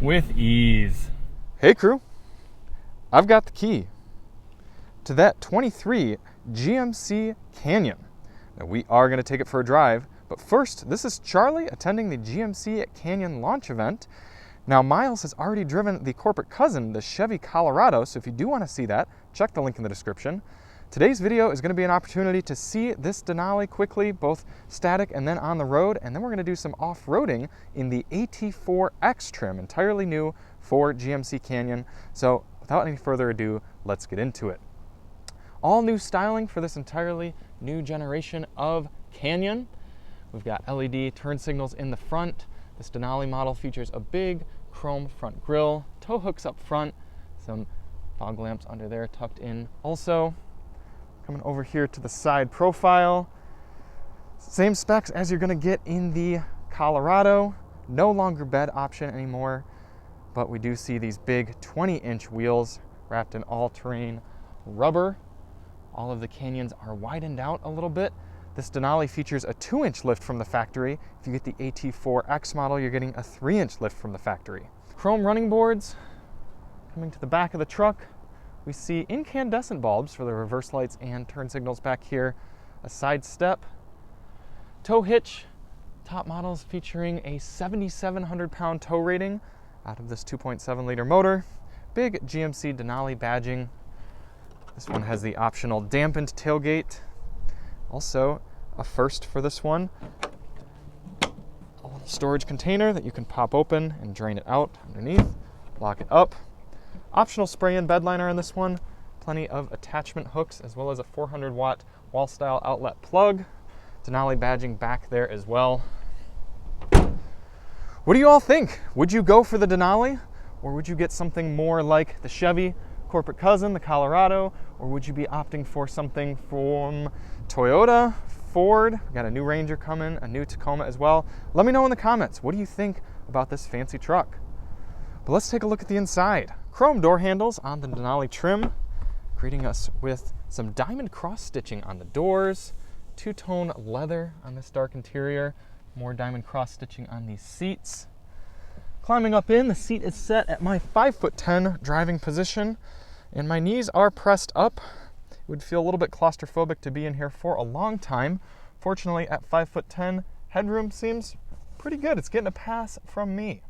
with ease. Hey crew, I've got the key to that 23 GMC Canyon. Now we are going to take it for a drive, but first, this is Charlie attending the GMC Canyon launch event. Now Miles has already driven the corporate cousin, the Chevy Colorado, so if you do want to see that, check the link in the description. Today's video is going to be an opportunity to see this Denali quickly, both static and then on the road, and then we're going to do some off-roading in the AT4X trim, entirely new for GMC Canyon. So without any further ado, let's get into it. All new styling for this entirely new generation of Canyon. We've got LED turn signals in the front. This Denali model features a big chrome front grille, tow hooks up front, some fog lamps under there tucked in also. Coming over here to the side profile, same specs as you're going to get in the Colorado. No longer bed option anymore, but we do see these big 20-inch wheels wrapped in all-terrain rubber. All of the Canyons are widened out a little bit. This Denali features a 2-inch lift from the factory. If you get the AT4X model, you're getting a 3-inch lift from the factory. Chrome running boards. Coming to the back of the truck, we see incandescent bulbs for the reverse lights and turn signals back here. A side step. Tow hitch. Top models featuring a 7,700 pound tow rating out of this 2.7 liter motor. Big GMC Denali badging. This one has the optional dampened tailgate. Also, a first for this one. A little storage container that you can pop open and drain it out underneath. Lock it up. Optional spray-in bed liner on this one. Plenty of attachment hooks as well as a 400 watt wall style outlet plug. Denali badging back there as well. What do you all think? Would you go for the Denali, or would you get something more like the Chevy corporate cousin, the Colorado, or would you be opting for something from Toyota, Ford? We've got a new Ranger coming, a new Tacoma as well. Let me know in the comments, what do you think about this fancy truck? But let's take a look at the inside. Chrome door handles on the Denali trim, greeting us with some diamond cross stitching on the doors, two-tone leather on this dark interior, more diamond cross stitching on these seats. Climbing up in, the seat is set at my 5'10" driving position, and my knees are pressed up. It would feel a little bit claustrophobic to be in here for a long time. Fortunately, at 5'10", headroom seems pretty good. It's getting a pass from me.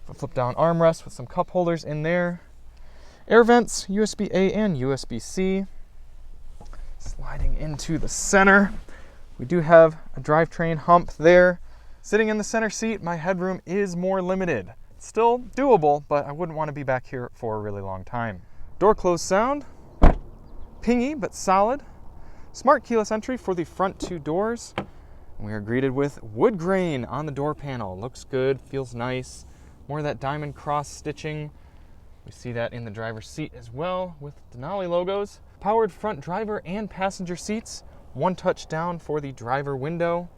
A flip down armrest with some cup holders in there. Air vents, USB-A and USB-C. Sliding into the center. We do have a drivetrain hump there. Sitting in the center seat, my headroom is more limited. Still doable, but I wouldn't want to be back here for a really long time. Door close sound. Pingy, but solid. Smart keyless entry for the front two doors. We are greeted with wood grain on the door panel. Looks good, feels nice. More of that diamond cross stitching. We see that in the driver's seat as well with Denali logos. Powered front driver and passenger seats. One touch down for the driver window.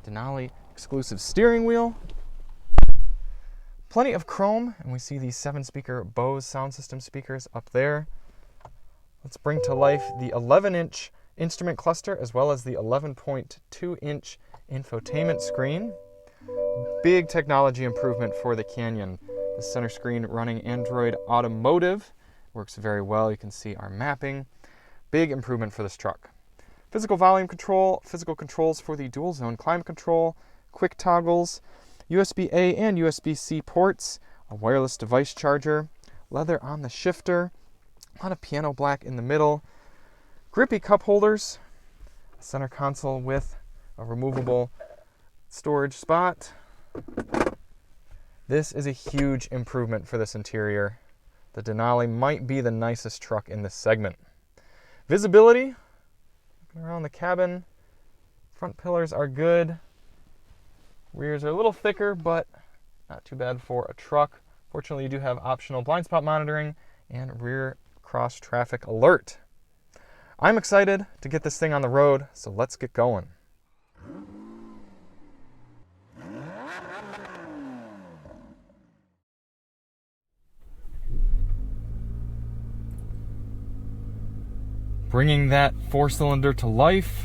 Denali exclusive steering wheel. Plenty of chrome, and we see these 7-speaker Bose sound system speakers up there. Let's bring to life the 11-inch instrument cluster as well as the 11.2-inch infotainment screen. Big technology improvement for the Canyon. The center screen running Android Automotive. Works very well. You can see our mapping. Big improvement for this truck. Physical volume control, physical controls for the dual zone climate control, quick toggles, USB-A and USB-C ports, a wireless device charger, leather on the shifter, a lot of piano black in the middle, grippy cup holders, a center console with a removable storage spot. This is a huge improvement for this interior. The Denali might be the nicest truck in this segment. Visibility, looking around the cabin, front pillars are good. Rears are a little thicker, but not too bad for a truck. Fortunately, you do have optional blind spot monitoring and rear cross traffic alert. I'm excited to get this thing on the road, so let's get going. Bringing that 4-cylinder to life.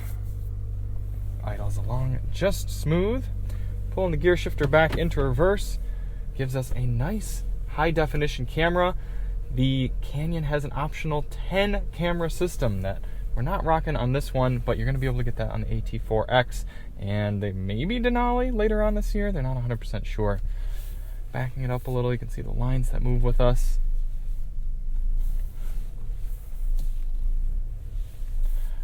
Idles along just smooth. Pulling the gear shifter back into reverse. gives us a nice high definition camera. The Canyon has an optional 10 camera system that we're not rocking on this one, but you're going to be able to get that on the AT4X, and they may be Denali later on this year. They're not 100% sure. Backing it up a little, you can see the lines that move with us.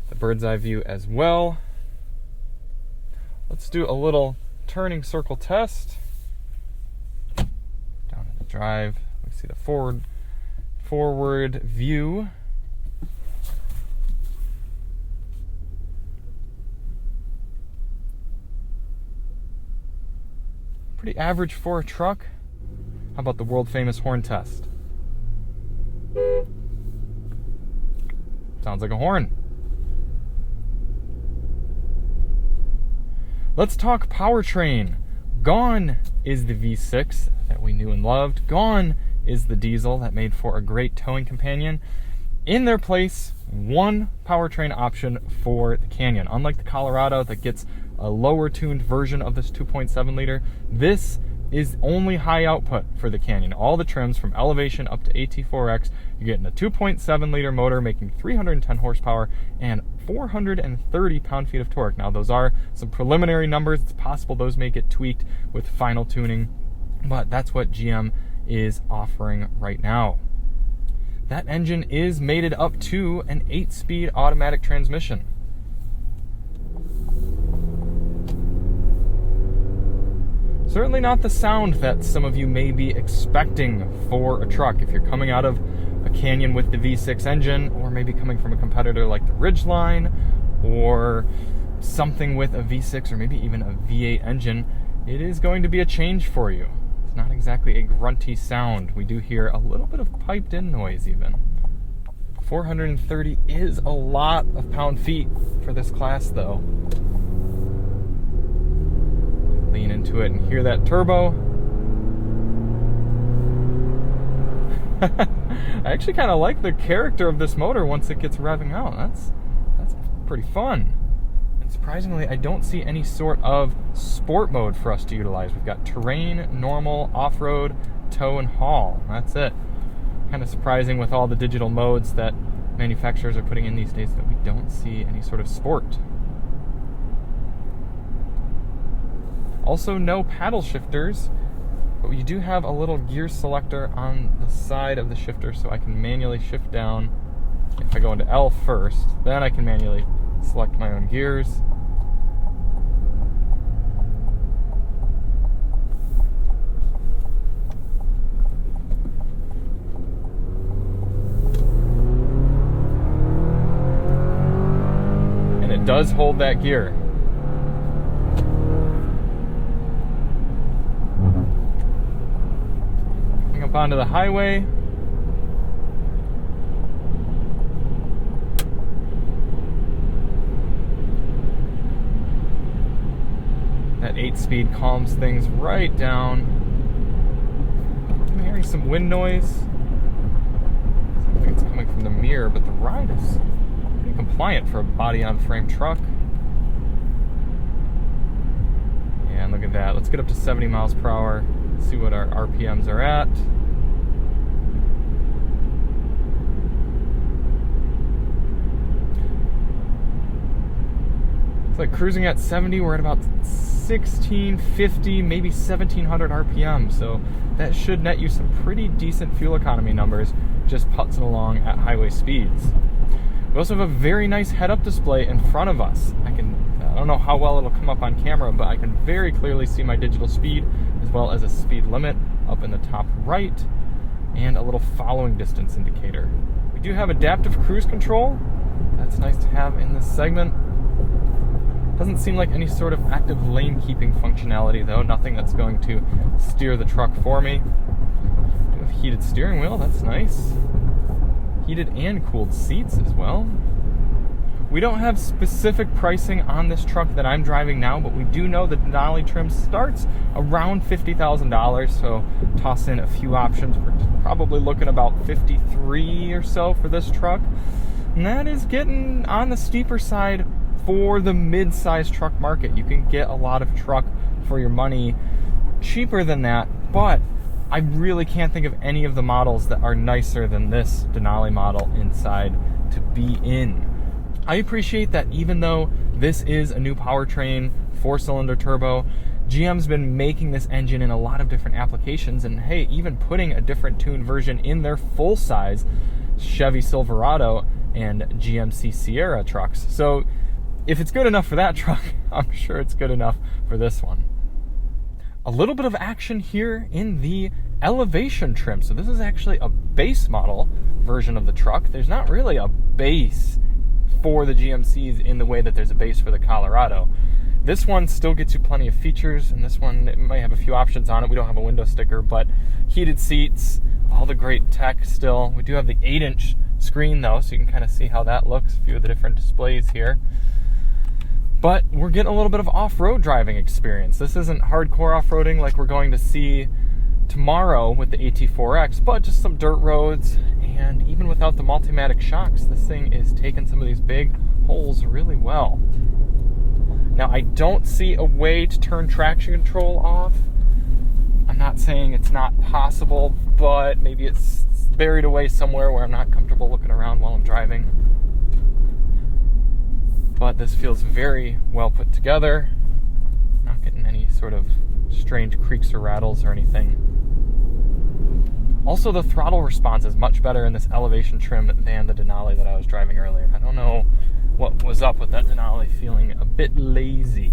The bird's eye view as well. Let's do a little turning circle test. Down in the drive, we see the forward view. Pretty average for a truck. How about the world famous horn test? Sounds like a horn. Let's talk powertrain. Gone is the V6 that we knew and loved. Gone is the diesel that made for a great towing companion. In their place, one powertrain option for the Canyon. Unlike the Colorado that gets a lower tuned version of this 2.7 liter, this is only high output for the Canyon. All the trims from Elevation up to AT4X, you're getting a 2.7 liter motor making 310 horsepower and 430 pound-feet of torque. Now those are some preliminary numbers. It's possible those may get tweaked with final tuning, but that's what GM is offering right now. That engine is mated up to an 8-speed automatic transmission. Certainly not the sound that some of you may be expecting for a truck. If you're coming out of a Canyon with the V6 engine, or maybe coming from a competitor like the Ridgeline, or something with a V6 or maybe even a V8 engine, it is going to be a change for you. It's not exactly a grunty sound. We do hear a little bit of piped in noise even. 430 is a lot of pound-feet for this class though. Lean into it and hear that turbo. I actually kind of like the character of this motor once it gets revving out. That's pretty fun. And surprisingly, I don't see any sort of sport mode for us to utilize. We've got terrain, normal, off-road, tow, and haul. That's it. Kind of surprising with all the digital modes that manufacturers are putting in these days that we don't see any sort of sport. Also, no paddle shifters, but you do have a little gear selector on the side of the shifter, so I can manually shift down. If I go into L first, then I can manually select my own gears. And it does hold that gear. Up onto the highway. That 8-speed calms things right down. I'm hearing some wind noise. I think it's coming from the mirror, but the ride is pretty compliant for a body-on-frame truck. Yeah, and look at that. Let's get up to 70 miles per hour. See what our RPMs are at. It's like cruising at 70, we're at about 1650, maybe 1700 RPM, so that should net you some pretty decent fuel economy numbers just putzing along at highway speeds. We also have a very nice head-up display in front of us. I don't know how well it'll come up on camera, but I can very clearly see my digital speed as well as a speed limit up in the top right and a little following distance indicator. We do have adaptive cruise control. That's nice to have in this segment. Doesn't seem like any sort of active lane keeping functionality though, nothing that's going to steer the truck for me. We have heated steering wheel, that's nice. Heated and cooled seats as well. We don't have specific pricing on this truck that I'm driving now, but we do know the Denali trim starts around $50,000, so toss in a few options. We're probably looking about $53,000 or so for this truck, and that is getting on the steeper side for the mid-size truck market. You can get a lot of truck for your money cheaper than that, but I really can't think of any of the models that are nicer than this Denali model inside to be in. I appreciate that even though this is a new powertrain, 4-cylinder turbo, GM's been making this engine in a lot of different applications, and hey, even putting a different tuned version in their full-size Chevy Silverado and GMC Sierra trucks. So if it's good enough for that truck, I'm sure it's good enough for this one. A little bit of action here in the elevation trim. So this is actually a base model version of the truck. There's not really a base for the GMCs in the way that there's a base for the Colorado. This one still gets you plenty of features, and this one, it might have a few options on it. We don't have a window sticker, but heated seats, all the great tech still. We do have the 8-inch screen though, so you can kind of see how that looks, a few of the different displays here. But we're getting a little bit of off-road driving experience. This isn't hardcore off-roading like we're going to see tomorrow with the AT4X, but just some dirt roads, and even without the Multimatic shocks, this thing is taking some of these big holes really well. Now, I don't see a way to turn traction control off. I'm not saying it's not possible, but maybe it's buried away somewhere where I'm not comfortable looking around while I'm driving. But this feels very well put together. Not getting any sort of strange creaks or rattles or anything. Also, the throttle response is much better in this elevation trim than the Denali that I was driving earlier. I don't know what was up with that Denali feeling a bit lazy.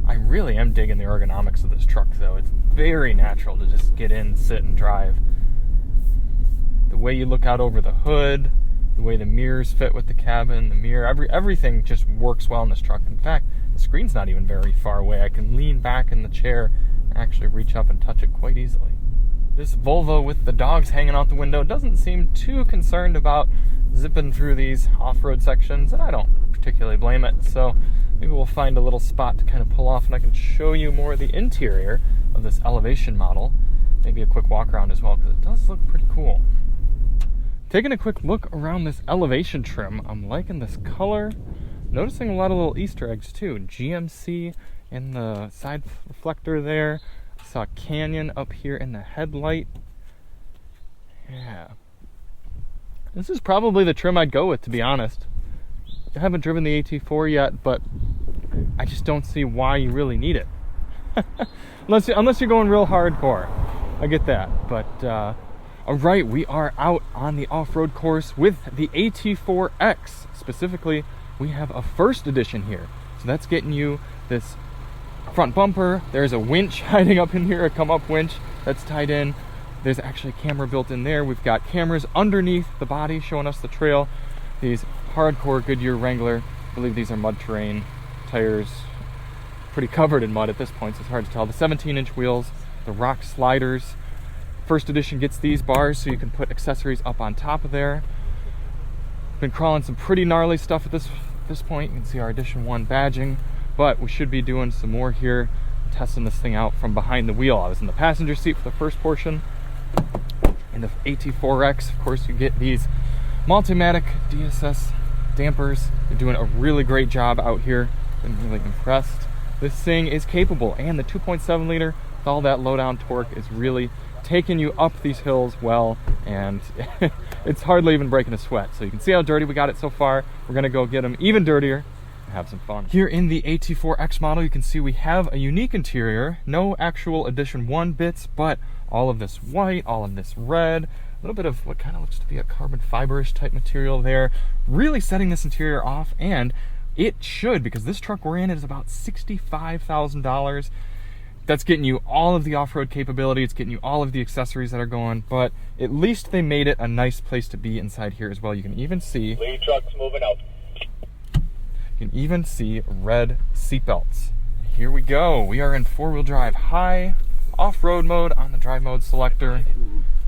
I really am digging the ergonomics of this truck though. It's very natural to just get in, sit, and drive. The way you look out over the hood, the way the mirrors fit with the cabin, the mirror, everything just works well in this truck. In fact, the screen's not even very far away. I can lean back in the chair and actually reach up and touch it quite easily. This Volvo with the dogs hanging out the window doesn't seem too concerned about zipping through these off-road sections, and I don't particularly blame it. So maybe we'll find a little spot to kind of pull off and I can show you more of the interior of this elevation model. Maybe a quick walk around as well, because it does look pretty cool. Taking a quick look around this elevation trim, I'm liking this color. Noticing a lot of little Easter eggs too. GMC in the side reflector there. Saw Canyon up here in the headlight. Yeah. This is probably the trim I'd go with, to be honest. I haven't driven the AT4 yet, but I just don't see why you really need it. unless you're going real hardcore. I get that, but all right, we are out on the off-road course with the AT4X. Specifically, we have a first edition here. So that's getting you this front bumper. There's a winch hiding up in here, a come-up winch that's tied in. There's actually a camera built in there. We've got cameras underneath the body showing us the trail. These hardcore Goodyear Wrangler, I believe these are mud terrain tires, pretty covered in mud at this point, so it's hard to tell. The 17-inch wheels, the rock sliders. First edition gets these bars so you can put accessories up on top of there. Been crawling some pretty gnarly stuff at this point. You can see our edition 1 badging, but we should be doing some more here, testing this thing out from behind the wheel. I was in the passenger seat for the first portion. In the AT4X, of course, you get these Multimatic DSS dampers. They're doing a really great job out here. Been really impressed. This thing is capable, and the 2.7 liter with all that low down torque is really taking you up these hills well, and it's hardly even breaking a sweat. So you can see how dirty we got it so far. We're gonna go get them even dirtier and have some fun. Here in the AT4X model, you can see we have a unique interior. No actual Edition 1 bits, but all of this white, all of this red, a little bit of what kind of looks to be a carbon fiber-ish type material there. Really setting this interior off, and it should, because this truck we're in is about $65,000. That's getting you all of the off-road capability. It's getting you all of the accessories that are going, but at least they made it a nice place to be inside here as well. You can even see lead trucks moving out. You can even see red seatbelts. Here we go. We are in 4-wheel drive high off-road mode on the drive mode selector.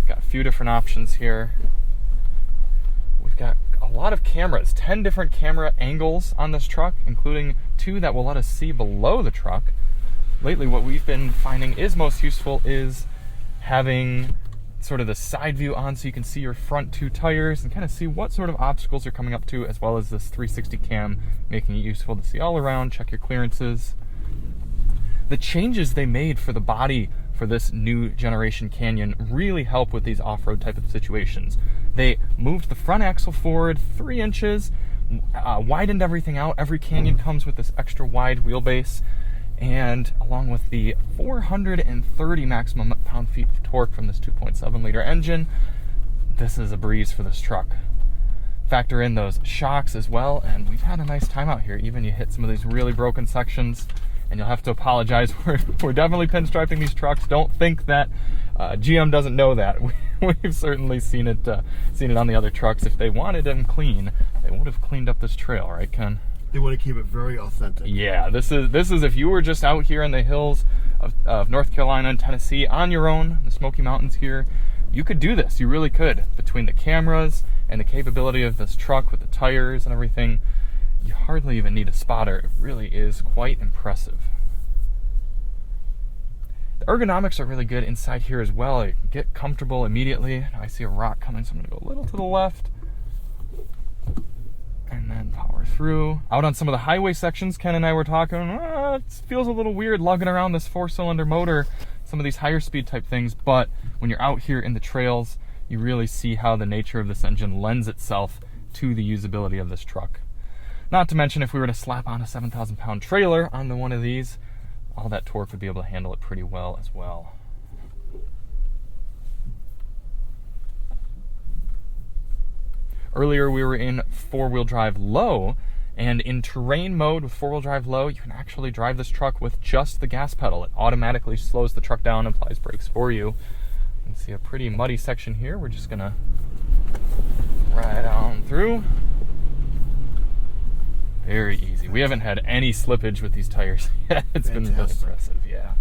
Got a few different options here. We've got a lot of cameras, 10 different camera angles on this truck, including 2 that will let us see below the truck. Lately, what we've been finding is most useful is having sort of the side view on so you can see your front 2 tires and kind of see what sort of obstacles you're coming up to, as well as this 360 cam, making it useful to see all around, check your clearances. The changes they made for the body for this new generation Canyon really help with these off-road type of situations. They moved the front axle forward 3 inches, widened everything out. Every Canyon comes with this extra wide wheelbase, and along with the 430 maximum pound-feet of torque from this 2.7 liter engine, this is a breeze for this truck. Factor in those shocks as well, and we've had a nice time out here. Even you hit some of these really broken sections, and you'll have to apologize. We're definitely pinstriping these trucks. Don't think that GM doesn't know that. We've certainly seen it on the other trucks. If they wanted them clean, they would have cleaned up this trail, right, Ken? They want to keep it very authentic. Yeah, this is if you were just out here in the hills of North Carolina and Tennessee on your own, the Smoky Mountains here, you could do this. You really could. Between the cameras and the capability of this truck with the tires and everything, you hardly even need a spotter. It really is quite impressive. The ergonomics are really good inside here as well. You can get comfortable immediately. Now I see a rock coming, so I'm going to go a little to the left and then power through. Out on some of the highway sections, Ken and I were talking, it feels a little weird lugging around this 4-cylinder motor, some of these higher speed type things, but when you're out here in the trails, you really see how the nature of this engine lends itself to the usability of this truck. Not to mention, if we were to slap on a 7,000 pound trailer onto one of these, all that torque would be able to handle it pretty well as well. Earlier we were in 4-wheel drive low, and in terrain mode with 4-wheel drive low, you can actually drive this truck with just the gas pedal. It automatically slows the truck down and applies brakes for you. You can see a pretty muddy section here. We're just gonna ride on through. Very easy. We haven't had any slippage with these tires yet. It's been really impressive, yeah.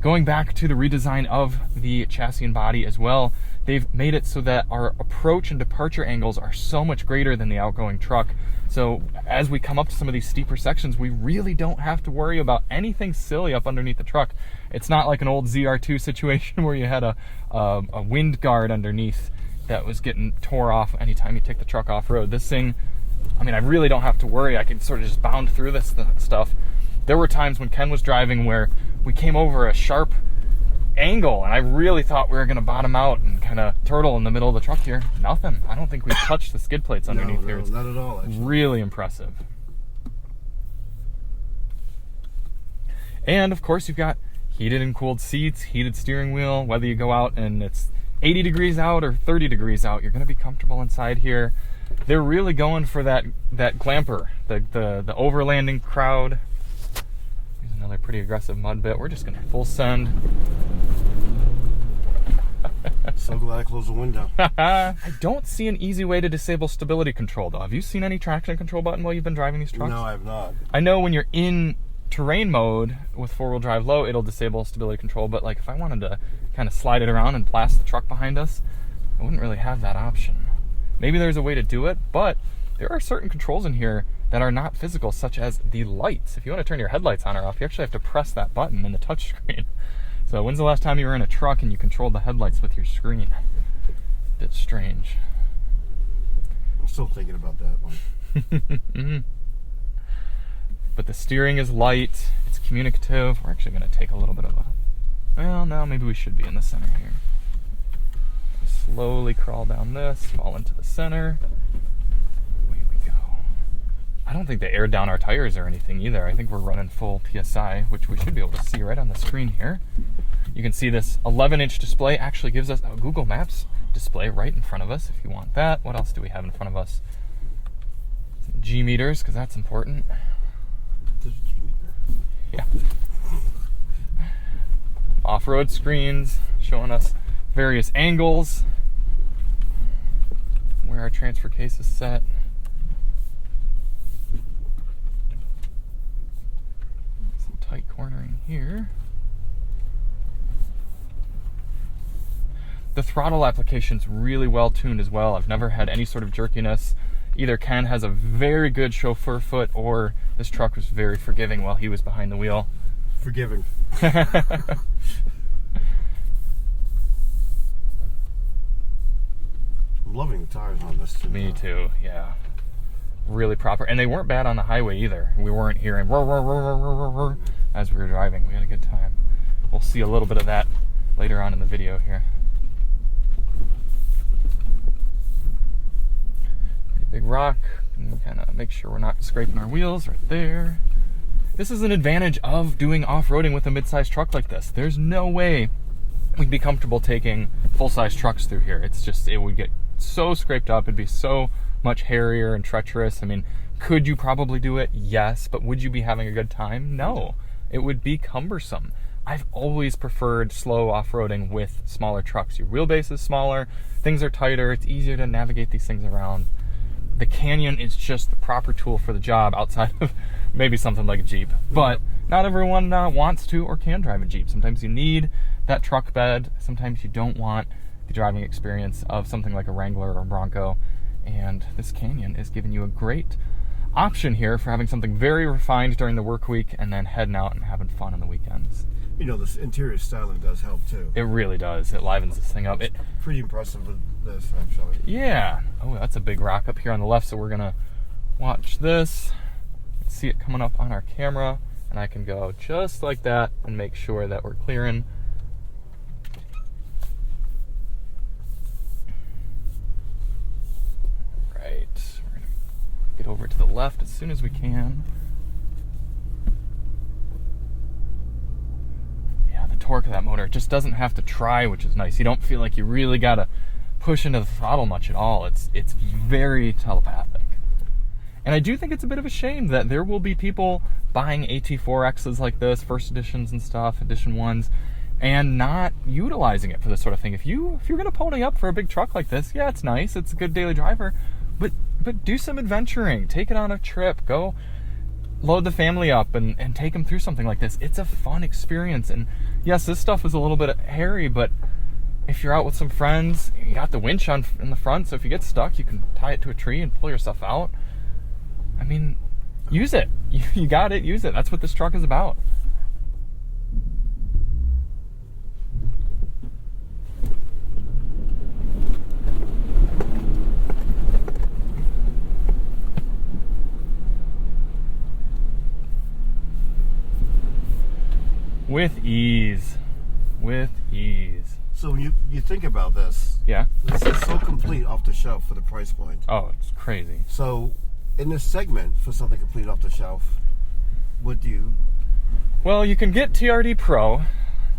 Going back to the redesign of the chassis and body as well, they've made it so that our approach and departure angles are so much greater than the outgoing truck. So as we come up to some of these steeper sections, we really don't have to worry about anything silly up underneath the truck. It's not like an old ZR2 situation where you had a wind guard underneath that was getting tore off anytime you take the truck off-road. This thing, I mean, I really don't have to worry. I can sort of just bound through this stuff. There were times when Ken was driving where we came over a sharp angle, and I really thought we were going to bottom out and kind of turtle in the middle of the truck here. Nothing. I don't think we touched the skid plates underneath here. It's not at all, actually. Really impressive. And of course, you've got heated and cooled seats, heated steering wheel. Whether you go out and it's 80 degrees out or 30 degrees out, you're going to be comfortable inside here. They're really going for that glamper, the overlanding crowd. Here's another pretty aggressive mud bit. We're just going to full send. So glad I closed the window. I don't see an easy way to disable stability control, though. Have you seen any traction control button while you've been driving these trucks? No, I have not. I know when you're in terrain mode with 4-wheel drive low, it'll disable stability control, but like if I wanted to kind of slide it around and blast the truck behind us, I wouldn't really have that option. Maybe there's a way to do it, but there are certain controls in here that are not physical, such as the lights. If you want to turn your headlights on or off, you actually have to press that button in the touchscreen. So when's the last time you were in a truck and you controlled the headlights with your screen? A bit strange. I'm still thinking about that one. But the steering is light, it's communicative. We're actually going to take a little bit of a, well, no, maybe we should be in the center here. Slowly crawl down this, fall into the center. Away we go. I don't think they aired down our tires or anything either. I think we're running full PSI, which we should be able to see right on the screen here. You can see this 11-inch display actually gives us a Google Maps display right in front of us if you want that. What else do we have in front of us? Some G meters, because that's important. There's a G meter. Yeah. Off-road screens showing us various angles, where our transfer case is set. Some tight cornering here. The throttle application's really well tuned as well. I've never had any sort of jerkiness. Either Ken has a very good chauffeur foot, or this truck was very forgiving while he was behind the wheel. Forgiving. I'm loving the tires on this too. Me too, yeah. Really proper. And they weren't bad on the highway either. We weren't hearing as we were driving. We had a good time. We'll see a little bit of that later on in the video here. Pretty big rock. And kind of make sure we're not scraping our wheels right there. This is an advantage of doing off-roading with a mid-sized truck like this. There's no way we'd be comfortable taking full-size trucks through here. It's just, it would get so scraped up. It'd be so much hairier and treacherous. I mean, could you probably do it? Yes. But would you be having a good time? No. It would be cumbersome. I've always preferred slow off-roading with smaller trucks. Your wheelbase is smaller, things are tighter, it's easier to navigate these things around. The Canyon is just the proper tool for the job outside of maybe something like a Jeep. But not everyone wants to or can drive a Jeep. Sometimes you need that truck bed. Sometimes you don't want the driving experience of something like a Wrangler or a Bronco. And this Canyon is giving you a great option here for having something very refined during the work week and then heading out and having fun on the weekends. You know, this interior styling does help too. It really does. It livens this thing up. It's pretty impressive with this, actually. Yeah. Oh, that's a big rock up here on the left, so we're going to watch this. See it coming up on our camera, and I can go just like that and make sure that we're clearing. Right. We're going to get over to the left as soon as we can. Torque of that motor, it just doesn't have to try, which is nice. You don't feel like you really gotta push into the throttle much at all. It's very telepathic. And I do think it's a bit of a shame that there will be people buying AT4Xs like this, first editions and stuff, edition ones, and not utilizing it for this sort of thing. If you're gonna pony up for a big truck like this, yeah, it's nice, it's a good daily driver, but do some adventuring, take it on a trip, go load the family up and take them through something like this. It's a fun experience. And yes, this stuff is a little bit hairy, but if you're out with some friends, you got the winch on in the front, so if you get stuck, you can tie it to a tree and pull yourself out. I mean, use it. You got it, use it. That's what this truck is about. With ease. With ease. So when you think about this, yeah, this is so complete off the shelf for the price point. Oh, it's crazy. So in this segment, for something complete off the shelf, what do you... Well, you can get TRD Pro.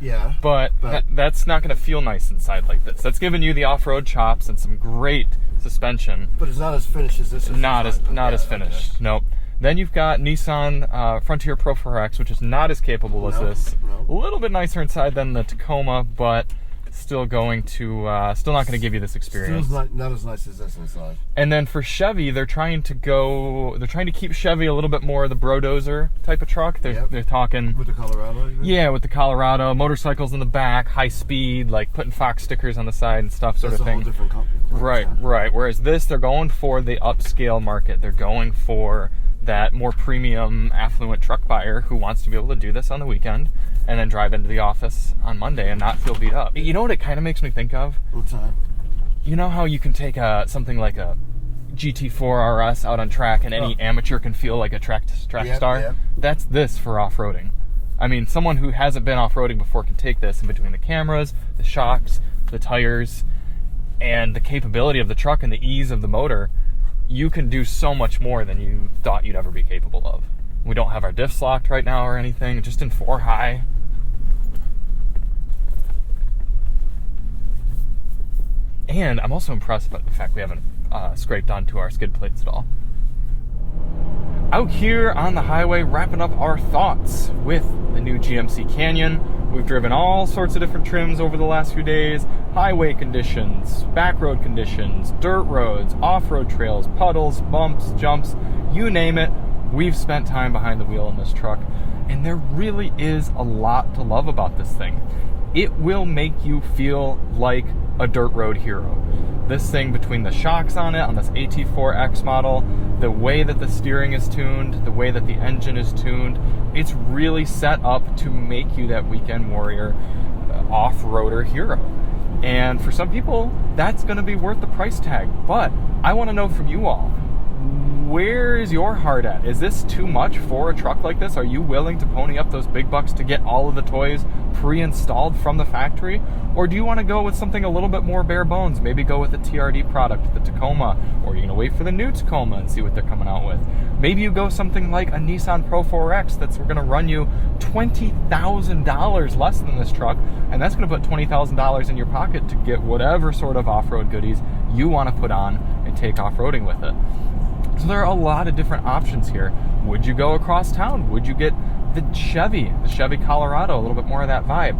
Yeah. But that's not going to feel nice inside like this. That's giving you the off-road chops and some great suspension. But it's not as finished as this. Not as finished. Okay. Nope. Then you've got Nissan Frontier ProForX, which is not as capable as this. A little bit nicer inside than the Tacoma, but still going to still not going to give you this experience. Still not as nice as this inside. And then for Chevy, they're trying to keep Chevy a little bit more the brodozer type of truck. They're talking with the Colorado. Yeah, with the Colorado, motorcycles in the back, high speed, like putting Fox stickers on the side and stuff, sort of thing. That's a whole different company. Right. Whereas this, they're going for the upscale market. They're going for that more premium, affluent truck buyer who wants to be able to do this on the weekend and then drive into the office on Monday and not feel beat up. You know what it kind of makes me think of? What's that? You know how you can take something like a GT4 RS out on track and any amateur can feel like a track star? Yep. That's this for off-roading. I mean, someone who hasn't been off-roading before can take this in between the cameras, the shocks, the tires, and the capability of the truck and the ease of the motor. You can do so much more than you thought you'd ever be capable of. We don't have our diffs locked right now or anything, just in 4 high. And I'm also impressed by the fact we haven't scraped onto our skid plates at all. Out here on the highway, wrapping up our thoughts with the new GMC Canyon. We've driven all sorts of different trims over the last few days. Highway conditions, back road conditions, dirt roads, off-road trails, puddles, bumps, jumps, you name it. We've spent time behind the wheel in this truck, and there really is a lot to love about this thing. It will make you feel like a dirt road hero. This thing, between the shocks on it, on this AT4X model, the way that the steering is tuned, the way that the engine is tuned, it's really set up to make you that weekend warrior off-roader hero. And for some people, that's going to be worth the price tag. But I want to know from you all, where is your heart at? Is this too much for a truck like this? Are you willing to pony up those big bucks to get all of the toys pre-installed from the factory? Or do you want to go with something a little bit more bare bones? Maybe go with a TRD product, the Tacoma, or you're going to wait for the new Tacoma and see what they're coming out with. Maybe you go something like a Nissan Pro 4X that's going to run you $20,000 less than this truck, and that's going to put $20,000 in your pocket to get whatever sort of off-road goodies you want to put on and take off-roading with it. So there are a lot of different options here. Would you go across town? Would you get the Chevy Colorado, a little bit more of that vibe?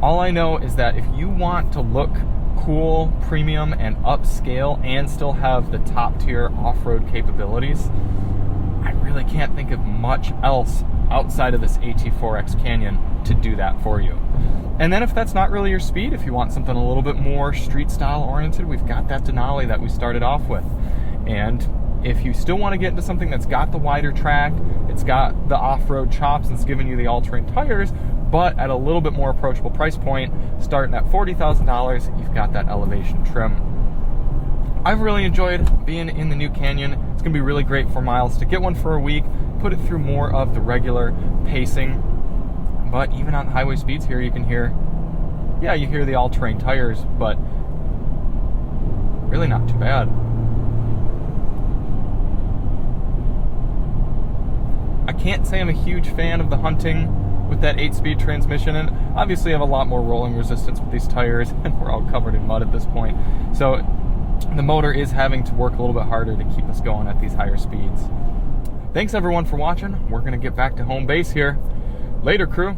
All I know is that if you want to look cool, premium, and upscale and still have the top tier off-road capabilities, I really can't think of much else outside of this AT4X Canyon to do that for you. And then if that's not really your speed, if you want something a little bit more street style oriented, we've got that Denali that we started off with. And if you still want to get into something that's got the wider track, it's got the off-road chops, and it's giving you the all-terrain tires, but at a little bit more approachable price point, starting at $40,000, you've got that elevation trim. I've really enjoyed being in the new Canyon. It's going to be really great for Miles to get one for a week, put it through more of the regular pacing. But even on highway speeds here, you can hear, yeah, you hear the all-terrain tires, but really not too bad. I can't say I'm a huge fan of the hunting with that 8-speed transmission, and obviously I have a lot more rolling resistance with these tires, and we're all covered in mud at this point. So the motor is having to work a little bit harder to keep us going at these higher speeds. Thanks everyone for watching. We're going to get back to home base here. Later, crew.